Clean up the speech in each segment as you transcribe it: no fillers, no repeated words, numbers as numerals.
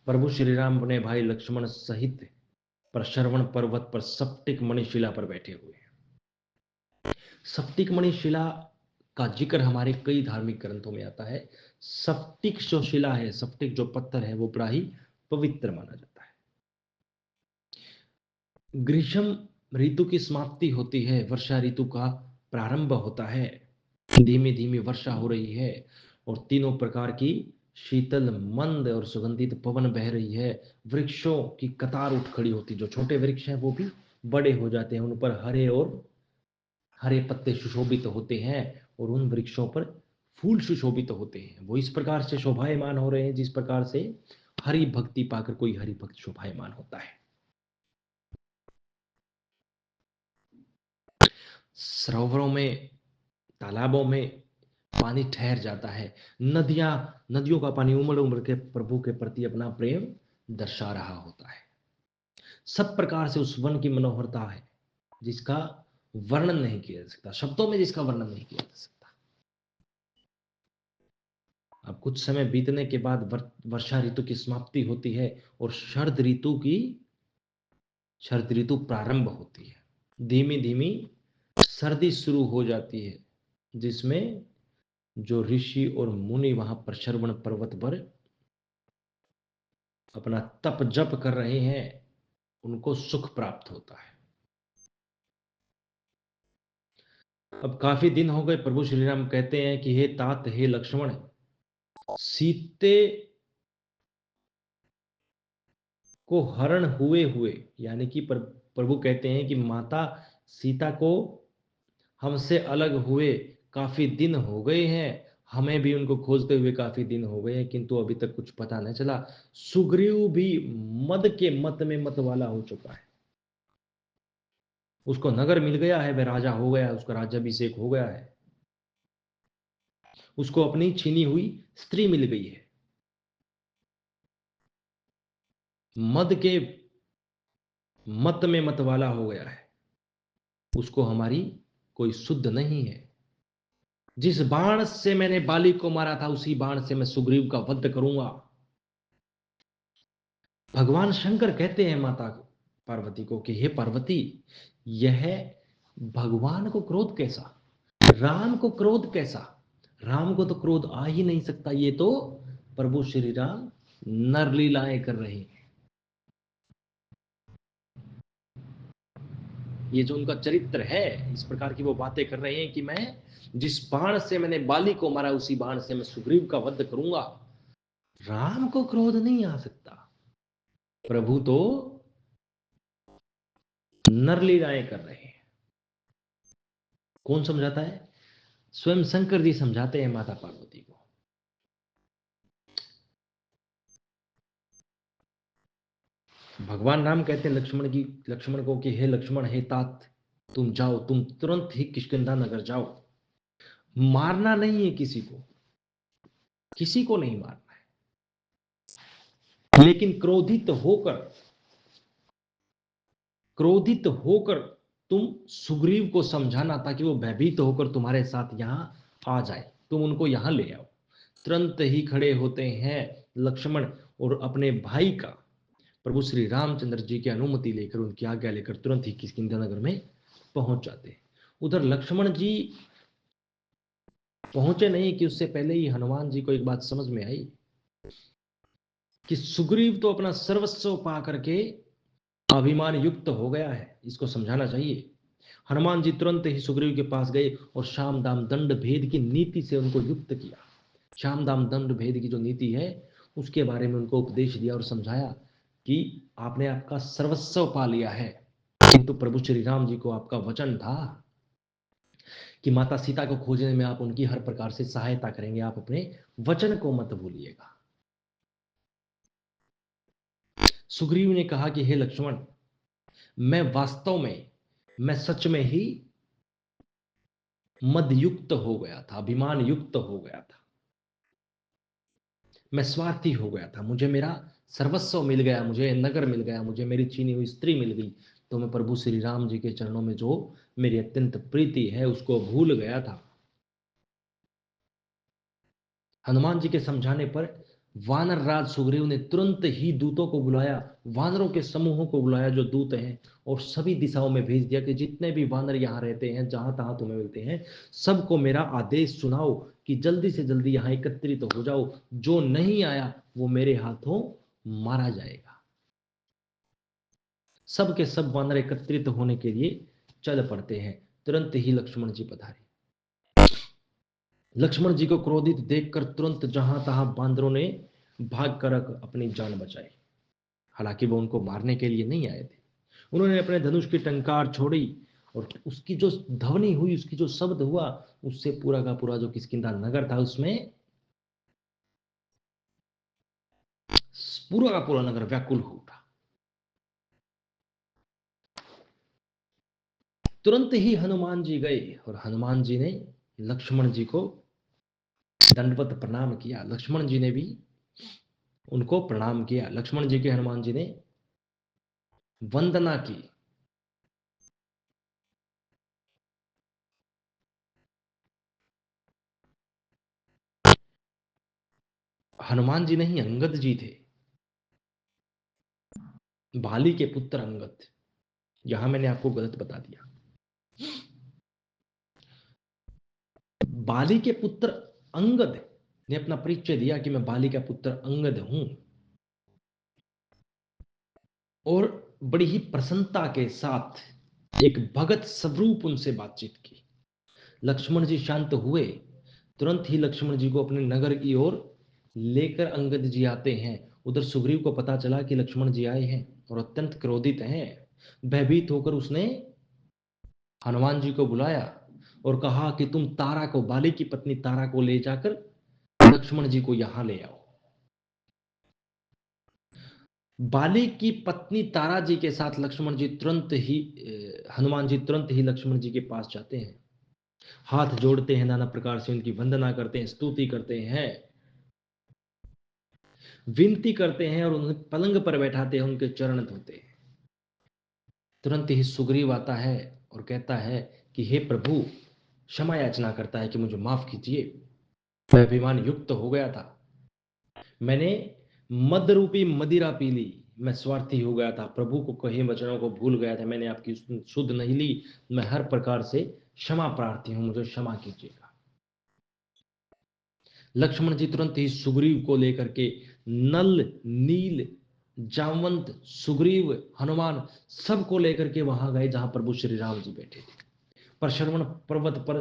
प्रभु श्री राम अपने भाई लक्ष्मण सहित प्रशरवण पर्वत पर सप्तिक मणिशिला पर बैठे हुए हैं। सप्तिक मणिशिला का जिक्र हमारे कई धार्मिक ग्रंथों में आता है। सप्तिक जो शिला है, सप्तिक जो पत्थर है, वो बड़ा ही पवित्र माना जाता है। ग्रीष्म ऋतु की समाप्ति होती है, वर्षा ऋतु का प्रारंभ होता है। धीमी धीमी वर्षा हो रही है और तीनों प्रकार की शीतल मंद और सुगंधित पवन बह रही है। वृक्षों की कतार उठ खड़ी होती, जो छोटे वृक्ष हैं वो भी बड़े हो जाते हैं, उन पर हरे पत्ते सुशोभित होते हैं और उन वृक्षों पर फूल सुशोभित होते हैं। वो इस प्रकार से शोभायमान हो रहे हैं जिस प्रकार से हरि भक्ति पाकर कोई हरि भक्त शोभायमान होता है। सरोवरों में, तालाबों में पानी ठहर जाता है। नदियों का पानी उमड़ उमड़ के प्रभु के प्रति अपना प्रेम दर्शा रहा होता है। सब प्रकार से उस वन की मनोहरता है जिसका वर्णन नहीं किया जा सकता, शब्दों में जिसका वर्णन नहीं किया जा सकता। अब कुछ समय बीतने के बाद वर्षा ऋतु की समाप्ति होती है और शरद ऋतु प्रारंभ होती है। धीमी धीमी सर्दी शुरू हो जाती है, जिसमें जो ऋषि और मुनि वहां प्रशरवण पर्वत पर अपना तप जप कर रहे हैं, उनको सुख प्राप्त होता है। अब काफी दिन हो गए। प्रभु श्री राम कहते हैं कि हे तात, हे लक्ष्मण, सीते को हरण हुए हुए, यानी कि प्रभु कहते हैं कि माता सीता को हमसे अलग हुए काफी दिन हो गए हैं, हमें भी उनको खोजते हुए काफी दिन हो गए हैं, किंतु अभी तक कुछ पता नहीं चला। सुग्रीव भी मद के मत में मत वाला हो चुका है। उसको नगर मिल गया है, वह राजा हो गया है, उसका राज्याभिषेक हो गया है, उसको अपनी छीनी हुई स्त्री मिल गई है। मद के मत में मत वाला हो गया है, उसको हमारी कोई शुद्ध नहीं है। जिस बाण से मैंने बाली को मारा था, उसी बाण से मैं सुग्रीव का वध करूंगा। भगवान शंकर कहते हैं माता पार्वती को कि हे पार्वती, यह भगवान को क्रोध कैसा, राम को क्रोध कैसा, राम को तो क्रोध आ ही नहीं सकता, ये तो प्रभु श्री राम नरलीलाएं कर रहे हैं। ये जो उनका चरित्र है, इस प्रकार की वो बातें कर रहे हैं कि मैं जिस बाण से मैंने बाली को मारा, उसी बाण से मैं सुग्रीव का वध करूंगा। राम को क्रोध नहीं आ सकता, प्रभु तो नरलीलाएं कर रहे हैं। कौन समझाता है? स्वयं शंकर जी समझाते हैं माता पार्वती को। भगवान राम कहते हैं लक्ष्मण को कि हे लक्ष्मण, हे तात, तुम जाओ, तुम तुरंत ही किष्किंधा नगर जाओ। मारना नहीं है किसी को, किसी को नहीं मारना है, लेकिन क्रोधित होकर तुम सुग्रीव को समझाना ताकि वो भयभीत होकर तुम्हारे साथ यहां आ जाए, तुम उनको यहां ले आओ। तुरंत ही खड़े होते हैं लक्ष्मण और अपने भाई का, प्रभु श्री रामचंद्र जी की अनुमति लेकर, उनकी आज्ञा लेकर तुरंत ही किष्किंधा नगर में पहुंच जाते हैं। उधर लक्ष्मण जी पहुंचे नहीं कि उससे पहले ही हनुमान जी को एक बात समझ में आई कि सुग्रीव तो अपना सर्वस्व पा करके अभिमान युक्त हो गया है, इसको समझाना चाहिए। हनुमान जी तुरंत ही सुग्रीव के पास गए और शाम दाम दंड भेद की नीति से उनको युक्त किया। शाम दाम दंड भेद की जो नीति है, उसके बारे में उनको उपदेश दिया और समझाया कि आपने आपका सर्वस्व पा लिया है, किंतु प्रभु श्री राम जी को आपका वचन था कि माता सीता को खोजने में आप उनकी हर प्रकार से सहायता करेंगे, आप अपने वचन को मत भूलिएगा। सुग्रीव ने कहा कि हे लक्ष्मण, मैं वास्तव में, मैं सच में ही मद युक्त हो गया था, अभिमान युक्त हो गया था, मैं स्वार्थी हो गया था, मुझे मेरा सर्वस्व मिल गया, मुझे नगर मिल गया, मुझे मेरी छीनी हुई स्त्री मिल गई, तो मैं प्रभु श्री राम जी के चरणों में जो मेरी अत्यंत प्रीति है उसको भूल गया था। हनुमान जी के समझाने पर वानर राज सुग्रीव ने तुरंत ही दूतों को बुलाया, वानरों के समूहों को बुलाया जो दूत हैं, और सभी दिशाओं में भेज दिया कि जितने भी वानर यहाँ रहते हैं, जहां तहां तुम्हें मिलते हैं, सबको मेरा आदेश सुनाओ कि जल्दी से जल्दी यहाँ एकत्रित हो जाओ। जो नहीं आया वो मेरे हाथों मारा जाएगा। सब के सब वानर एकत्रित होने के लिए चल पड़ते हैं। तुरंत ही लक्ष्मण जी पधारे। लक्ष्मण जी को क्रोधित देखकर तुरंत जहां तहां बांदरों ने भाग कर अपनी जान बचाई। हालांकि वो उनको मारने के लिए नहीं आए थे। उन्होंने अपने धनुष की टंकार छोड़ी, और उसकी जो ध्वनि हुई, उसकी जो शब्द हुआ, उससे पूरा का पूरा जो किष्किंधा नगर था, उसमें पूरा का पूरा नगर व्याकुल हो उठा। तुरंत ही हनुमान जी गए और हनुमान जी ने लक्ष्मण जी को दंडवत प्रणाम किया। लक्ष्मण जी ने भी उनको प्रणाम किया। लक्ष्मण जी के हनुमान जी ने वंदना की। हनुमान जी नहीं, अंगद जी थे, बाली के पुत्र अंगद। यहां मैंने आपको गलत बता दिया। बाली के पुत्र अंगद ने अपना परिचय दिया कि मैं बाली का पुत्र अंगद हूं, और बड़ी ही प्रसन्नता के साथ एक भगत स्वरूप उनसे बातचीत की। लक्ष्मण जी शांत हुए। तुरंत ही लक्ष्मण जी को अपने नगर की ओर लेकर अंगद जी आते हैं। उधर सुग्रीव को पता चला कि लक्ष्मण जी आए हैं और अत्यंत क्रोधित हैं। भयभीत होकर उसने हनुमान जी को बुलाया और कहा कि तुम तारा को, बाली की पत्नी तारा को ले जाकर लक्ष्मण जी को यहां ले आओ। बाली की पत्नी तारा जी के साथ लक्ष्मण जी तुरंत ही हनुमान जी तुरंत ही लक्ष्मण जी के पास जाते हैं, हाथ जोड़ते हैं, नाना प्रकार से उनकी वंदना करते हैं, स्तुति करते हैं, विनती करते हैं, और उन्हें पलंग पर बैठाते हैं, उनके चरण धोते हैं। तुरंत ही सुग्रीव आता है और कहता है कि हे प्रभु, क्षमा याचना करता है कि मुझे माफ कीजिए, मैं अभिमान युक्त हो गया था, मैंने मद रूपी मदिरा पी ली, मैं स्वार्थी हो गया था, प्रभु को कहे वचनों को भूल गया था, मैंने आपकी सुध नहीं ली, मैं हर प्रकार से क्षमा प्रार्थी हूं, मुझे क्षमा कीजिएगा। लक्ष्मण जी तुरंत ही सुग्रीव को लेकर के नल, नील, जामवंत, सुग्रीव, हनुमान सबको लेकर के वहां गए जहां प्रभु श्री राम जी बैठे थे। पर श्रवण पर्वत पर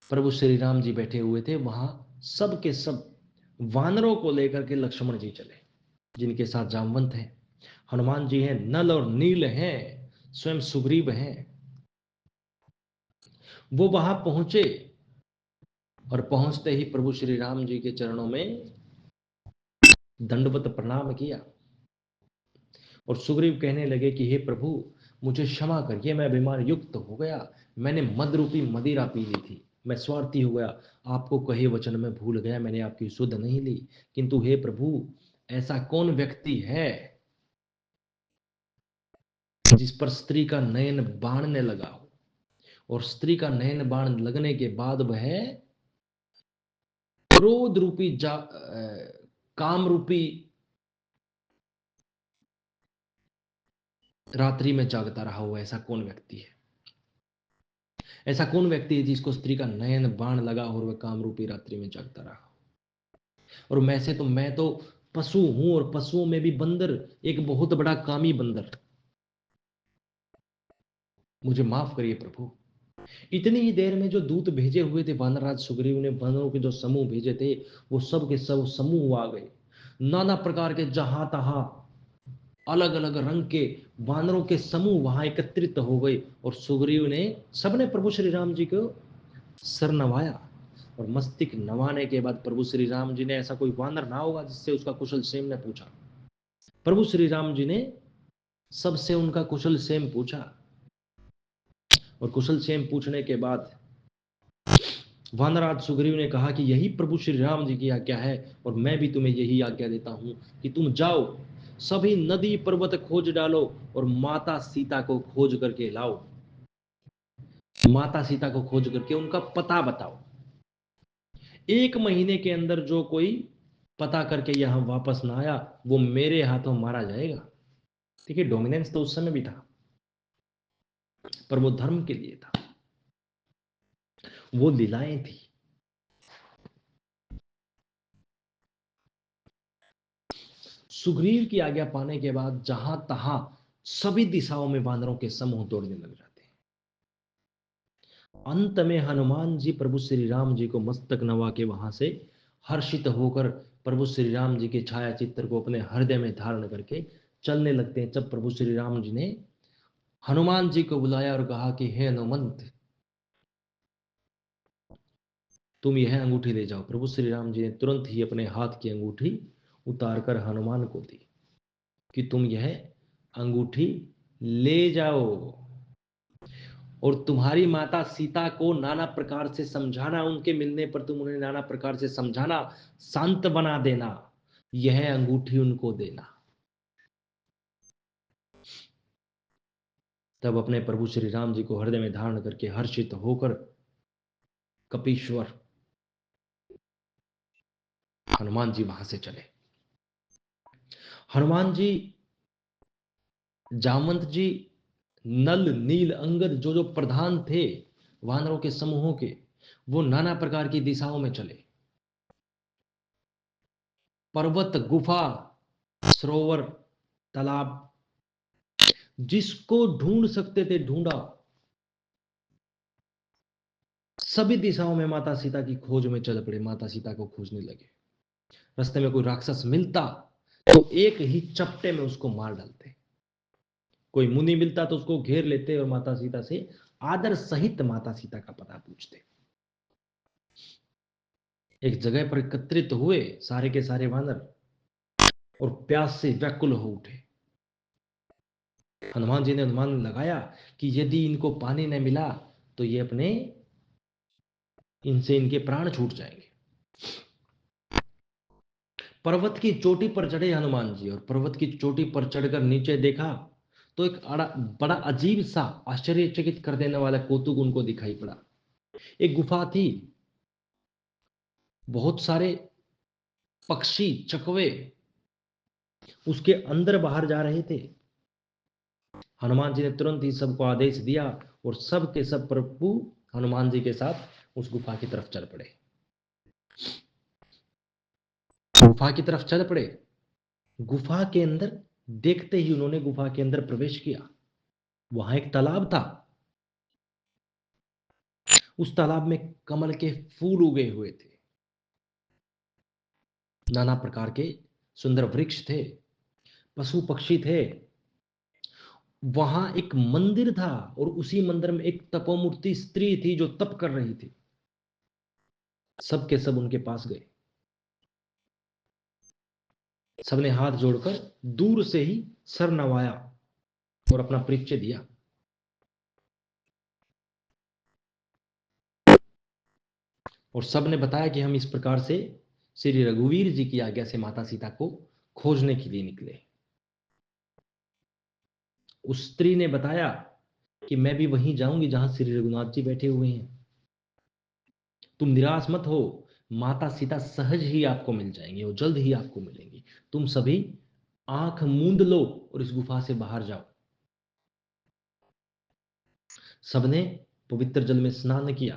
प्रभु श्री राम जी बैठे हुए थे। वहां सब के सब वानरों को लेकर के लक्ष्मण जी चले, जिनके साथ जामवंत हैं, हनुमान जी हैं, नल और नील हैं, स्वयं सुग्रीव हैं। वो वहां पहुंचे और पहुंचते ही प्रभु श्री राम जी के चरणों में दंडवत प्रणाम किया, और सुग्रीव कहने लगे कि हे प्रभु, मुझे क्षमा करिए, मैं अभिमान युक्त हो गया, मैंने मद रूपी मदिरा पी ली थी, मैं स्वार्थी हो गया, आपको कहे वचन में भूल गया, मैंने आपकी सुध नहीं ली। किंतु हे प्रभु, ऐसा कौन व्यक्ति है जिस पर स्त्री का नयन बाण ने लगा हो, और स्त्री का नयन बाण लगने के बाद वह क्रोध रूपी काम रूपी रात्रि में जागता रहा हो? ऐसा कौन व्यक्ति है? ऐसा कौन व्यक्ति है जिसको स्त्री का नयन बाण लगा और वह काम रूपी रात्रि में जागता रहा? और मैं तो पशु हूं, और पशुओं में भी बंदर एक बहुत बड़ा कामी बंदर। मुझे माफ करिए प्रभु। इतनी ही देर में जो दूत भेजे हुए थे वानरराज सुग्रीव ने, वानरों के जो समूह भेजे थे, वो सब के सब समूह आ गए। नाना प्रकार के जहां तहां अलग अलग रंग के वानरों के समूह वहां एकत्रित हो गए, और सुग्रीव ने, सबने प्रभु श्री राम जी को सर नवाया। और मस्तिष्क नवाने के बाद प्रभु श्री राम जी ने, ऐसा कोई वानर ना होगा जिससे उसका कुशल क्षेम ने पूछा, प्रभु श्री राम जी ने सबसे उनका कुशल क्षेम पूछा। और कुशल क्षेम पूछने के बाद वानराज सुग्रीव ने कहा कि यही प्रभु श्री राम जी की आज्ञा है, और मैं भी तुम्हें यही आज्ञा देता हूं कि तुम जाओ, सभी नदी पर्वत खोज डालो, और माता सीता को खोज करके लाओ, माता सीता को खोज करके उनका पता बताओ। 1 महीने के अंदर जो कोई पता करके यहां वापस ना आया, वो मेरे हाथों मारा जाएगा। देखिए, डोमिनेंस तो उस समय भी था, पर वो धर्म के लिए था, वो लीलाएं थी। सुग्रीव की आज्ञा पाने के बाद जहां तहां सभी दिशाओं में वानरों के समूह दौड़ने लग जाते हैं। अंत में हनुमान जी प्रभु श्री राम जी को मस्तक नवा के वहां से हर्षित होकर प्रभु श्री राम जी के छाया चित्र को अपने हृदय में धारण करके चलने लगते हैं। जब प्रभु श्री राम जी ने हनुमान जी को बुलाया और कहा कि हे हनुमंत, तुम यह अंगूठी ले जाओ, प्रभु श्री राम जी ने तुरंत ही अपने हाथ की अंगूठी उतारकर हनुमान को दी कि तुम यह अंगूठी ले जाओ, और तुम्हारी माता सीता को नाना प्रकार से समझाना, उनके मिलने पर तुम उन्हें नाना प्रकार से समझाना, शांत बना देना, यह अंगूठी उनको देना। तब अपने प्रभु श्री राम जी को हृदय में धारण करके हर्षित होकर कपीश्वर हनुमान जी वहां से चले। हनुमान जी, जामवंत जी, नल, नील, अंगद, जो जो प्रधान थे वानरों के समूहों के, वो नाना प्रकार की दिशाओं में चले। पर्वत, गुफा, सरोवर, तालाब, जिसको ढूंढ सकते थे ढूंढा। सभी दिशाओं में माता सीता की खोज में चल पड़े, माता सीता को खोजने लगे। रास्ते में कोई राक्षस मिलता तो एक ही चपटे में उसको मार डालते, कोई मुनि मिलता तो उसको घेर लेते और माता सीता से आदर सहित माता सीता का पता पूछते। एक जगह पर एकत्रित हुए सारे के सारे वानर और प्यास से व्याकुल हो उठे। हनुमान जी ने अनुमान लगाया कि यदि इनको पानी न मिला तो ये अपने, इनसे इनके प्राण छूट जाएंगे। पर्वत की चोटी पर चढ़े हनुमान जी, और पर्वत की चोटी पर चढ़कर नीचे देखा तो एक बड़ा अजीब सा, आश्चर्यचकित कर देने वाला कौतुक उनको दिखाई पड़ा। एक गुफा थी, बहुत सारे पक्षी, चकवे उसके अंदर बाहर जा रहे थे। हनुमान जी ने तुरंत ही सबको आदेश दिया और सब के सब प्रभु हनुमान जी के साथ उस गुफा की तरफ चल पड़े। गुफा की तरफ चल पड़े। गुफा के अंदर देखते ही उन्होंने गुफा के अंदर प्रवेश किया। वहां एक तालाब था। उस तालाब में कमल के फूल उगे हुए थे, नाना प्रकार के सुंदर वृक्ष थे, पशु पक्षी थे। वहां एक मंदिर था और उसी मंदिर में एक तपोमूर्ति स्त्री थी जो तप कर रही थी। सब के सब उनके पास गए। सबने हाथ जोड़कर दूर से ही सर नवाया और अपना परिचय दिया। और सबने बताया कि हम इस प्रकार से श्री रघुवीर जी की आज्ञा से माता सीता को खोजने के लिए निकले। उस स्त्री ने बताया कि मैं भी वहीं जाऊंगी जहां श्री रघुनाथ जी बैठे हुए हैं। तुम निराश मत हो, माता सीता सहज ही आपको मिल जाएंगी और जल्द ही आपको मिलेंगी। तुम सभी आंख मूंद लो और इस गुफा से बाहर जाओ। सबने पवित्र जल में स्नान किया,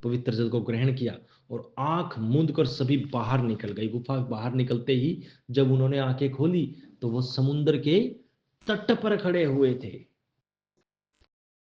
पवित्र जल को ग्रहण किया और आंख मूंद कर सभी बाहर निकल गए। गुफा बाहर निकलते ही जब उन्होंने आंखें खोली तो वो समुद्र के तट पर खड़े हुए थे।